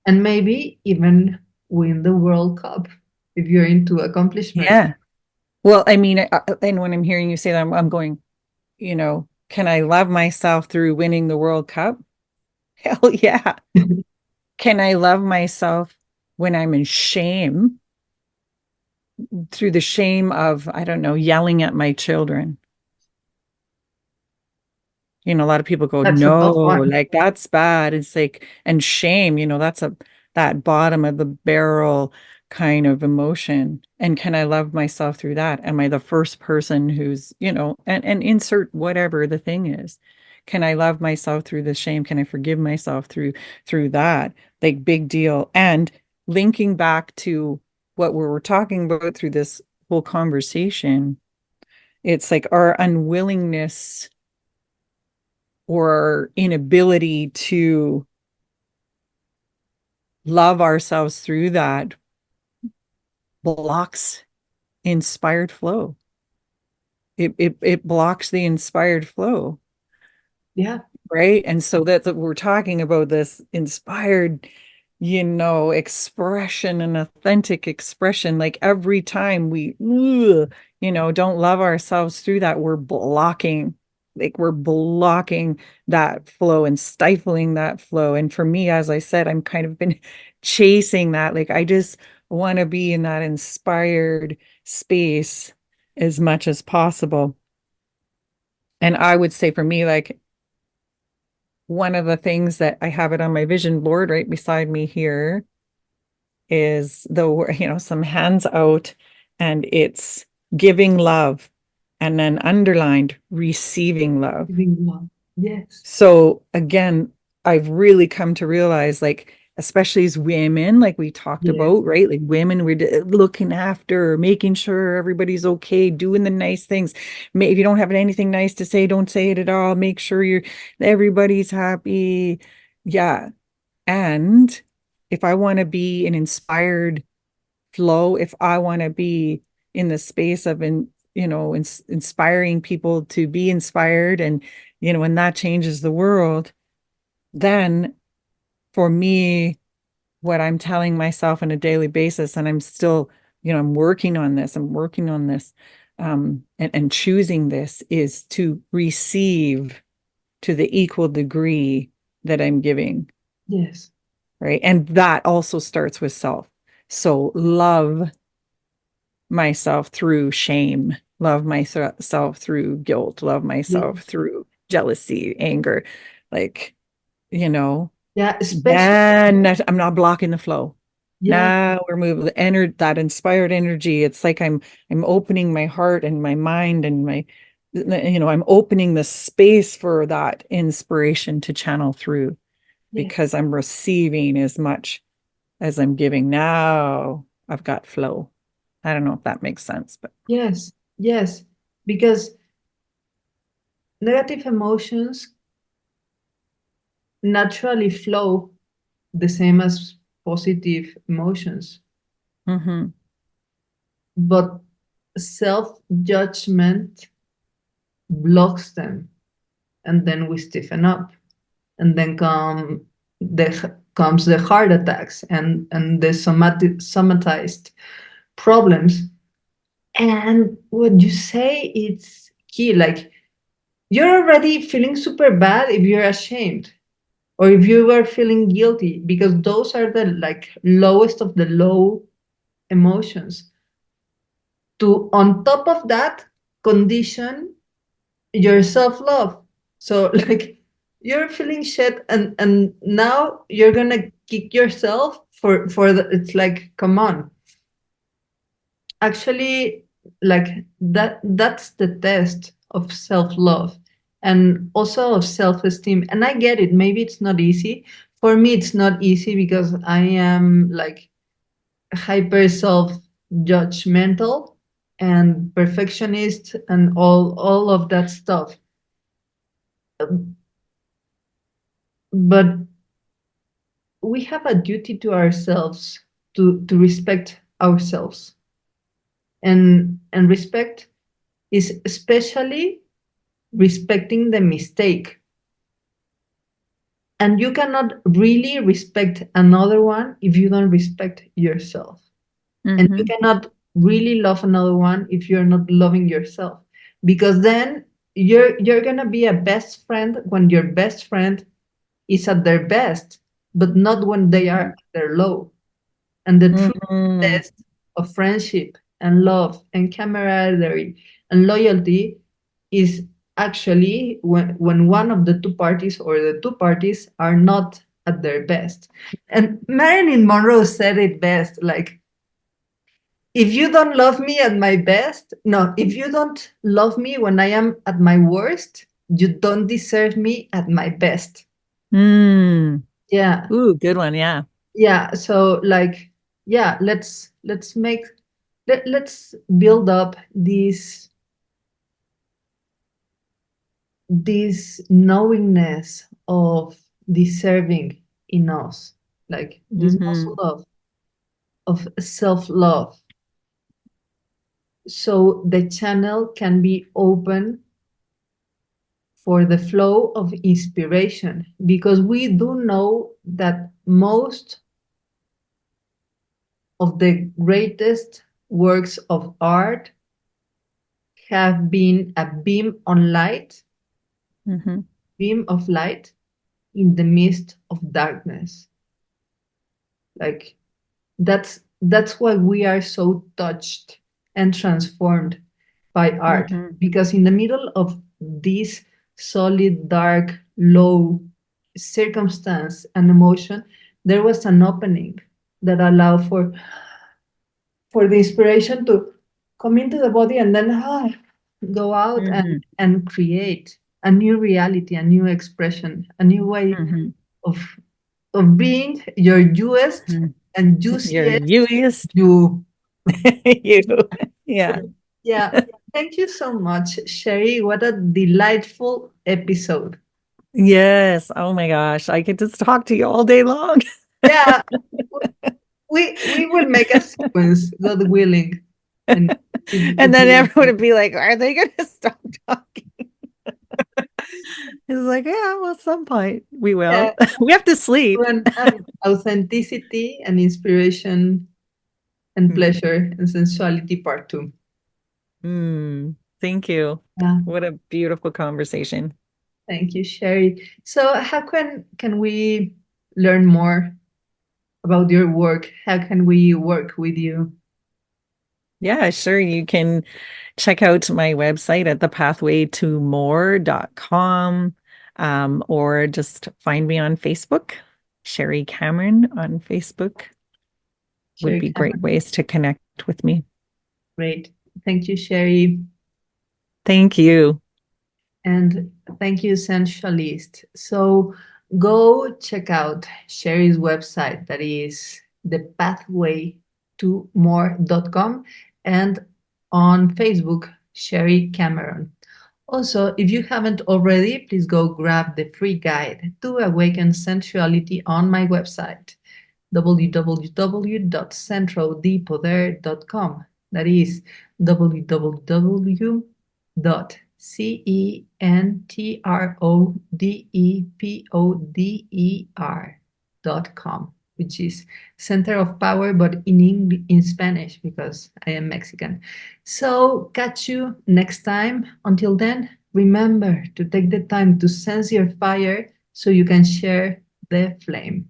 Speaker 1: And maybe even win the World Cup if you're into accomplishment.
Speaker 2: Yeah. Well, I mean, and when I'm hearing you say that, I'm going, can I love myself through winning the World Cup? Hell yeah. Can I love myself when I'm in shame through the shame of, I don't know, yelling at my children? A lot of people go,
Speaker 1: That's a
Speaker 2: no,
Speaker 1: tough one.
Speaker 2: like that's bad. It's like, and shame, that's that bottom of the barrel kind of emotion. And can I love myself through that? Am I the first person who's, and insert whatever the thing is. Can I love myself through the shame? Can I forgive myself through that? Like big deal. And linking back to what we were talking about through this whole conversation, it's like our unwillingness or inability to love ourselves through that blocks inspired flow. It blocks the inspired flow,
Speaker 1: Yeah.
Speaker 2: right? And so that's what we're talking about, this inspired, expression and authentic expression. Like every time we, don't love ourselves through that, we're blocking that flow and stifling that flow. And for me, as I said, I'm kind of been chasing that. Like I just want to be in that inspired space as much as possible. And I would say for me, like one of the things that I have it on my vision board right beside me here is some hands out, and it's giving love, and then underlined receiving love.
Speaker 1: Giving love. Yes.
Speaker 2: So again, I've really come to realize, like, especially as women, like we talked
Speaker 1: Yes.
Speaker 2: about, right? Like women, we're looking after, making sure everybody's okay, doing the nice things. If you don't have anything nice to say, don't say it at all. Make sure everybody's happy. Yeah. And if I want to be an inspired flow, if I want to be in the space of inspiring people to be inspired, and when that changes the world, then for me, what I'm telling myself on a daily basis, and I'm still, I'm working on this, and choosing this is to receive to the equal degree that I'm giving,
Speaker 1: Yes.
Speaker 2: right? And that also starts with self. So love myself through shame, love myself through guilt, love myself
Speaker 1: Yes.
Speaker 2: through jealousy, anger, like, you know,
Speaker 1: Yeah. Especially.
Speaker 2: then I'm not blocking the flow.
Speaker 1: Yeah.
Speaker 2: Now we're moving that inspired energy. It's like I'm opening my heart and my mind and I'm opening the space for that inspiration to channel through,
Speaker 1: Yes.
Speaker 2: because I'm receiving as much as I'm giving. Now I've got flow. I don't know if that makes sense, but
Speaker 1: Yes. Yes. Because negative emotions naturally flow the same as positive emotions,
Speaker 2: hmm
Speaker 1: but self-judgment blocks them, and then we stiffen up, and then comes the heart attacks and the somatized problems. And what you say, it's key. Like you're already feeling super bad if you're ashamed or if you were feeling guilty, because those are the like lowest of the low emotions. To on top of that, condition your self-love. So like you're feeling shit, and now you're gonna kick yourself it's like, come on, actually, like that's the test of self-love and also of self-esteem. And I get it, maybe it's not easy. For me it's not easy because I am like hyper self judgmental and perfectionist and all of that stuff. But we have a duty to ourselves to respect ourselves. And respect is especially respecting the mistake. And you cannot really respect another one if you don't respect yourself. And you
Speaker 2: Mm-hmm.
Speaker 1: cannot really love another one if you're not loving yourself. Because then you're gonna be a best friend when your best friend is at their best, but not when they are at their low. And the true
Speaker 2: Mm-hmm.
Speaker 1: test of friendship and love and camaraderie and loyalty is actually when one of the two parties or the two parties are not at their best. And Marilyn Monroe said it best, like, if you don't love me at my best, no, if you don't love me when I am at my worst, you don't deserve me at my best.
Speaker 2: Mm.
Speaker 1: Yeah.
Speaker 2: Ooh, good one. Yeah.
Speaker 1: Yeah. So like, yeah, let's build up this knowingness of deserving in us, like this
Speaker 2: Mm-hmm.
Speaker 1: muscle of self-love. So the channel can be open for the flow of inspiration, because we do know that most of the greatest works of art have been a
Speaker 2: Mm-hmm.
Speaker 1: beam of light in the midst of darkness. Like, that's why we are so touched and transformed by art,
Speaker 2: Mm-hmm.
Speaker 1: because in the middle of this solid, dark, low circumstance and emotion, there was an opening that allowed for the inspiration to come into the body and then go out
Speaker 2: Mm-hmm.
Speaker 1: and create a new reality, a new expression, a new way
Speaker 2: Mm-hmm.
Speaker 1: of of being your newest
Speaker 2: Mm-hmm.
Speaker 1: and
Speaker 2: You're
Speaker 1: juiciest
Speaker 2: youest.
Speaker 1: you.
Speaker 2: You. Yeah.
Speaker 1: Yeah. Thank you so much, Sherry. What a delightful episode.
Speaker 2: Yes. Oh my gosh. I could just talk to you all day long.
Speaker 1: Yeah, we will make a sequence, God willing, and it
Speaker 2: And
Speaker 1: would
Speaker 2: then
Speaker 1: be
Speaker 2: everyone would be like, are they going to stop talking? It's like, yeah, well, at some point we
Speaker 1: yeah,
Speaker 2: will. We have to sleep.
Speaker 1: and authenticity and inspiration and
Speaker 2: Mm.
Speaker 1: pleasure and sensuality part two.
Speaker 2: Mm. Thank you.
Speaker 1: Yeah,
Speaker 2: What a beautiful conversation.
Speaker 1: thank you, Sherry. So how can we learn more about your work? How can we work with you?
Speaker 2: Yeah, sure. You can check out my website at thepathwaytomore.com, or just find me on Facebook. Sherrie Cameron on Facebook would
Speaker 1: Sherry
Speaker 2: be great
Speaker 1: Cameron.
Speaker 2: ways to connect with me.
Speaker 1: Great. Thank you, Sherry.
Speaker 2: Thank you.
Speaker 1: And thank you, Sensualist. So go check out Sherry's website, that is thepathwaytomore.com, and on Facebook, Sherry Cameron. Also, if you haven't already, please go grab the free guide to awaken sensuality on my website, www.centrodepoder.com. That is www.centrodepoder.com, which is center of power, but in Spanish, because I am Mexican. So catch you next time. Until then, remember to take the time to sense your fire so you can share the flame.